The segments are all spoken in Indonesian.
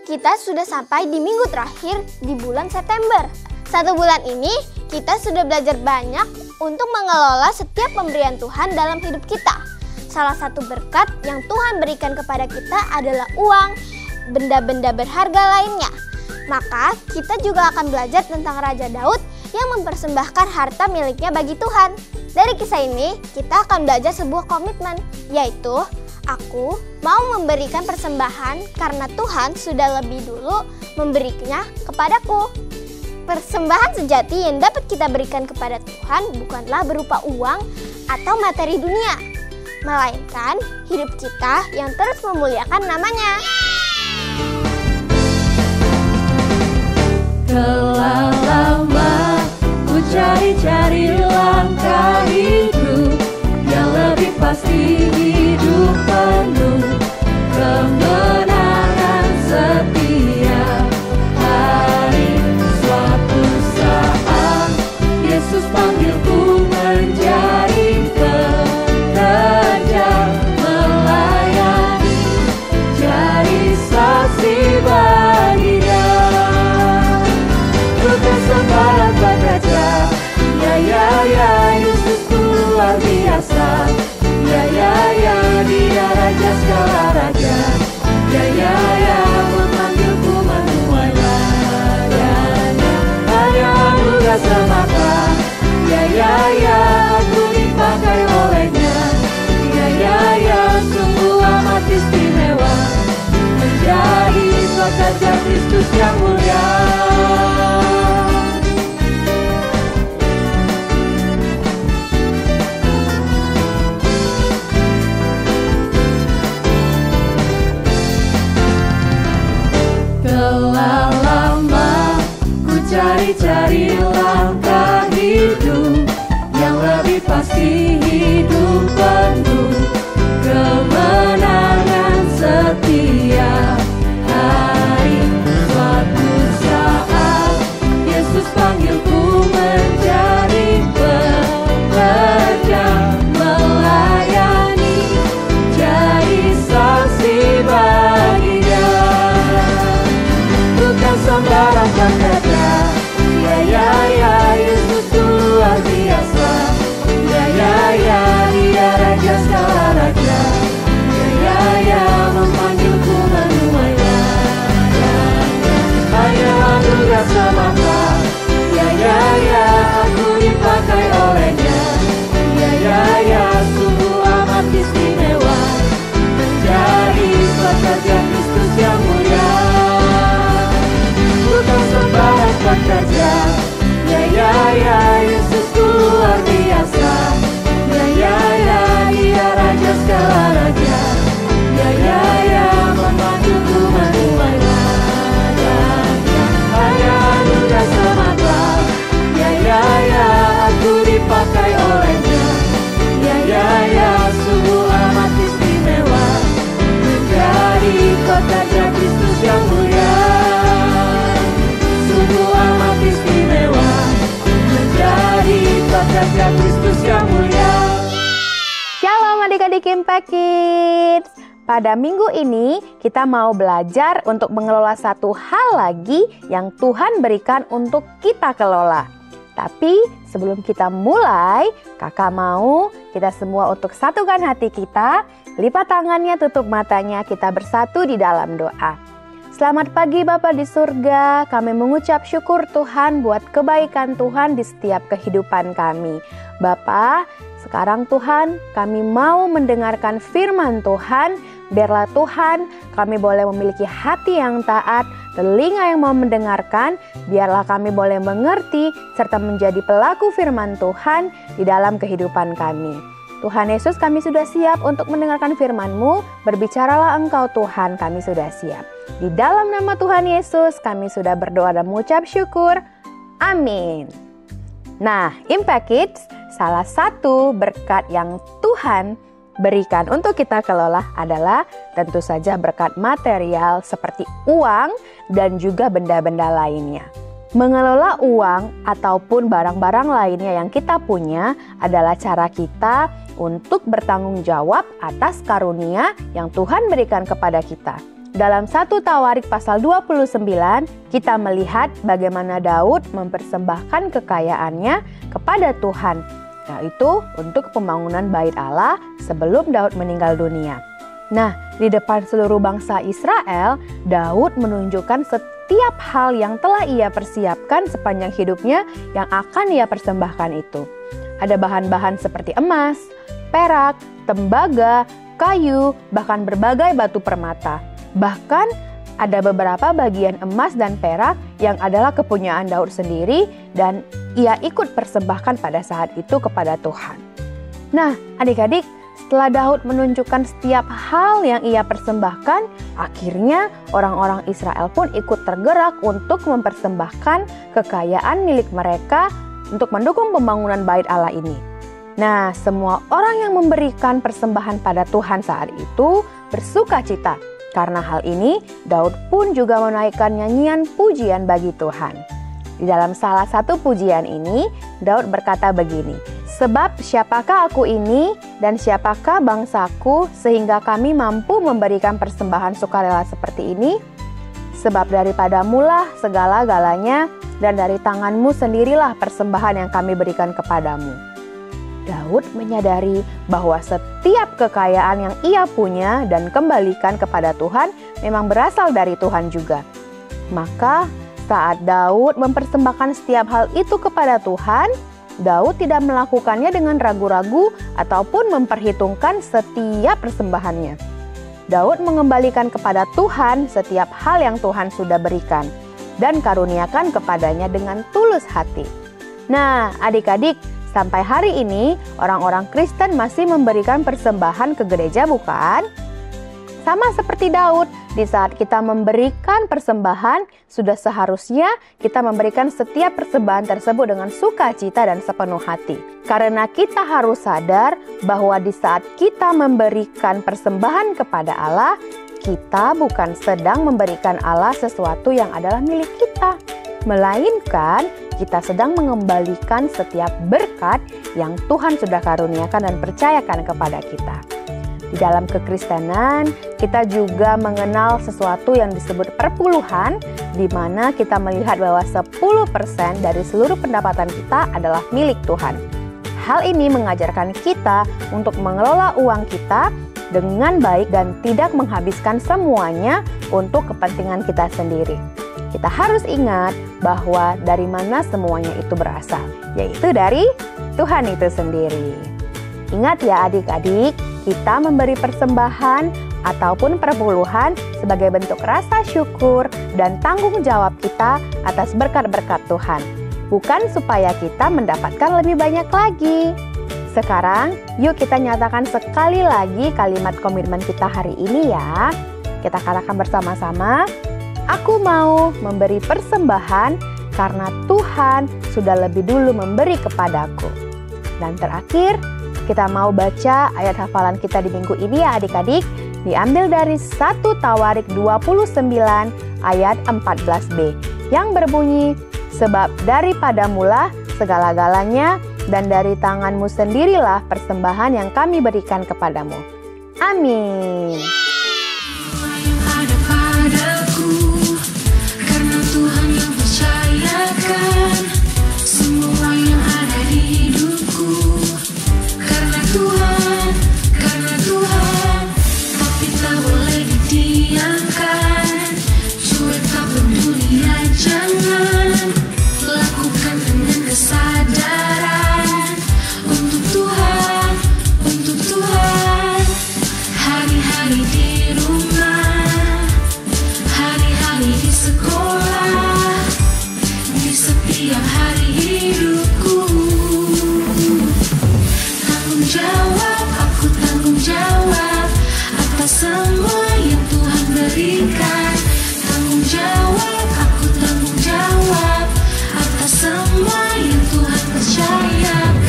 kita sudah sampai di minggu terakhir di bulan September. 1 bulan ini kita sudah belajar banyak untuk mengelola setiap pemberian Tuhan dalam hidup kita. Salah satu berkat yang Tuhan berikan kepada kita adalah uang, benda-benda berharga lainnya. Maka kita juga akan belajar tentang Raja Daud yang mempersembahkan harta miliknya bagi Tuhan. Dari kisah ini kita akan belajar sebuah komitmen, yaitu aku mau memberikan persembahan karena Tuhan sudah lebih dulu memberinya kepadaku. Persembahan sejati yang dapat kita berikan kepada Tuhan bukanlah berupa uang atau materi dunia, melainkan hidup kita yang terus memuliakan namanya. Telah lama ku cari-cari langkah hidup yang lebih pasti, hidup penuh kemenangan setiap hari. Suatu saat Yesus panggilku menjadi pekerja, melayani, jadi saksi bagi Dia. Sembarang bekerja, ya, Yesusku luar biasa. Ya, Dia Raja segala raja. Ya, memanggilku menuai ladanya. Hanya anugerah semata. Ya, aku dipakai olehnya. Ya, sungguh amat istimewa, menjadi pekerja Kristus yang mulia. Telah lama ku cari-cari langkah hidup yang lebih pasti, hidup penuh kemenangan setiap hari. Suatu saat Yesus panggilku menjadi pekerja, melayani, jadi saksi bagi Dia. Bukan sembarang pekerja, ya, Yesus luar biasa. Ya, Dia Raja segala raja. Ya, memanggilku menuai ladanya. Hanya anugerah semata. Ya, aku dipakai olehnya. Ya, sungguh amat istimewa, menjadi pekerja Kristus yang mulia. Bukan sembarang pekerja, ya, Yesusku luar biasa. Ya, Dia Raja segala raja. Ya, memanggilku menuai ladanya. Hanya anugerah semata. Ya, aku dipakai olehnya. Ya, sungguh amat istimewa, menjadi pekerja Kristus yang mulia. Sungguh amat istimewa, menjadi pekerja Kristus yang mulia. Shalom adik-adik Impact Kids. Pada minggu ini kita mau belajar untuk mengelola satu hal lagi yang Tuhan berikan untuk kita kelola. Tapi sebelum kita mulai, kakak mau kita semua untuk satukan hati kita, lipat tangannya, tutup matanya, kita bersatu di dalam doa. Selamat pagi Bapa di surga, kami mengucap syukur Tuhan buat kebaikan Tuhan di setiap kehidupan kami. Bapa, sekarang Tuhan kami mau mendengarkan firman Tuhan. Biarlah Tuhan kami boleh memiliki hati yang taat, telinga yang mau mendengarkan. Biarlah kami boleh mengerti serta menjadi pelaku firman Tuhan di dalam kehidupan kami. Tuhan Yesus, kami sudah siap untuk mendengarkan firman-Mu. Berbicaralah Engkau Tuhan, kami sudah siap. Di dalam nama Tuhan Yesus kami sudah berdoa dan mengucap syukur. Amin. Nah, Impact Kids, salah satu berkat yang Tuhan berikan untuk kita kelola adalah tentu saja berkat material seperti uang dan juga benda-benda lainnya. Mengelola uang ataupun barang-barang lainnya yang kita punya adalah cara kita untuk bertanggung jawab atas karunia yang Tuhan berikan kepada kita. dalam 1 Tawarik pasal 29, kita melihat bagaimana Daud mempersembahkan kekayaannya kepada Tuhan, yaitu untuk pembangunan bait Allah sebelum Daud meninggal dunia. Nah, di depan seluruh bangsa Israel, Daud menunjukkan setiap hal yang telah ia persiapkan sepanjang hidupnya yang akan ia persembahkan itu. Ada bahan-bahan seperti emas, perak, tembaga, kayu, bahkan berbagai batu permata. Bahkan ada beberapa bagian emas dan perak yang adalah kepunyaan Daud sendiri dan ia ikut persembahkan pada saat itu kepada Tuhan. Nah, adik-adik, setelah Daud menunjukkan setiap hal yang ia persembahkan, akhirnya orang-orang Israel pun ikut tergerak untuk mempersembahkan kekayaan milik mereka untuk mendukung pembangunan bait Allah ini. Nah, semua orang yang memberikan persembahan pada Tuhan saat itu bersuka cita. Karena hal ini, Daud pun juga menaikkan nyanyian pujian bagi Tuhan. Di dalam salah satu pujian ini, Daud berkata begini, "Sebab siapakah aku ini dan siapakah bangsaku sehingga kami mampu memberikan persembahan sukarela seperti ini? Sebab daripadamulah segala-galanya dan dari tanganmu sendirilah persembahan yang kami berikan kepadamu." Daud menyadari bahwa setiap kekayaan yang ia punya dan kembalikan kepada Tuhan memang berasal dari Tuhan juga. Maka saat Daud mempersembahkan setiap hal itu kepada Tuhan, Daud tidak melakukannya dengan ragu-ragu ataupun memperhitungkan setiap persembahannya. Daud mengembalikan kepada Tuhan setiap hal yang Tuhan sudah berikan dan karuniakan kepadanya dengan tulus hati. Nah, adik-adik, sampai hari ini orang-orang Kristen masih memberikan persembahan ke gereja, bukan? Sama seperti Daud, di saat kita memberikan persembahan, sudah seharusnya kita memberikan setiap persembahan tersebut dengan sukacita dan sepenuh hati. Karena kita harus sadar bahwa di saat kita memberikan persembahan kepada Allah, kita bukan sedang memberikan Allah sesuatu yang adalah milik kita, melainkan kita sedang mengembalikan setiap berkat yang Tuhan sudah karuniakan dan percayakan kepada kita. Di dalam kekristenan, kita juga mengenal sesuatu yang disebut perpuluhan, di mana kita melihat bahwa 10% dari seluruh pendapatan kita adalah milik Tuhan. Hal ini mengajarkan kita untuk mengelola uang kita dengan baik dan tidak menghabiskan semuanya untuk kepentingan kita sendiri. Kita harus ingat bahwa dari mana semuanya itu berasal, yaitu dari Tuhan itu sendiri. Ingat ya adik-adik, kita memberi persembahan ataupun perpuluhan sebagai bentuk rasa syukur dan tanggung jawab kita atas berkat-berkat Tuhan, bukan supaya kita mendapatkan lebih banyak lagi. Sekarang, yuk kita nyatakan sekali lagi kalimat komitmen kita hari ini ya. Kita katakan bersama-sama, "Aku mau memberi persembahan karena Tuhan sudah lebih dulu memberi kepadaku." Dan terakhir, kita mau baca ayat hafalan kita di minggu ini ya adik-adik. Diambil dari 1 Tawarik 29 ayat 14b yang berbunyi, "Sebab daripadamulah segala-galanya dan dari tanganmu sendirilah persembahan yang kami berikan kepadamu." Amin. Semua yang ada di hidupku karena Tuhan, tapi tak boleh didiamkan. Cuek tak peduli, jangan lakukan dengan kesadaran. Untuk Tuhan, hari-hari di rumah, hari-hari di sekolah, di setiap hari hidupku. Aku tanggung jawab atas semua yang Tuhan berikan. Aku tanggung jawab atas semua yang Tuhan percayakan.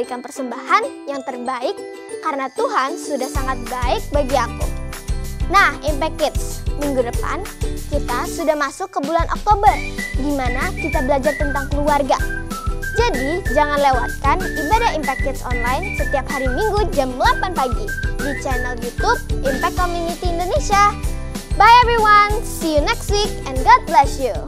memberikan persembahan yang terbaik karena Tuhan sudah sangat baik bagi aku. Nah, Impact Kids, minggu depan kita sudah masuk ke bulan Oktober, di mana kita belajar tentang keluarga. Jadi, jangan lewatkan ibadah Impact Kids online setiap hari Minggu jam 8 pagi di channel YouTube Impact Community Indonesia. Bye everyone, see you next week and God bless you.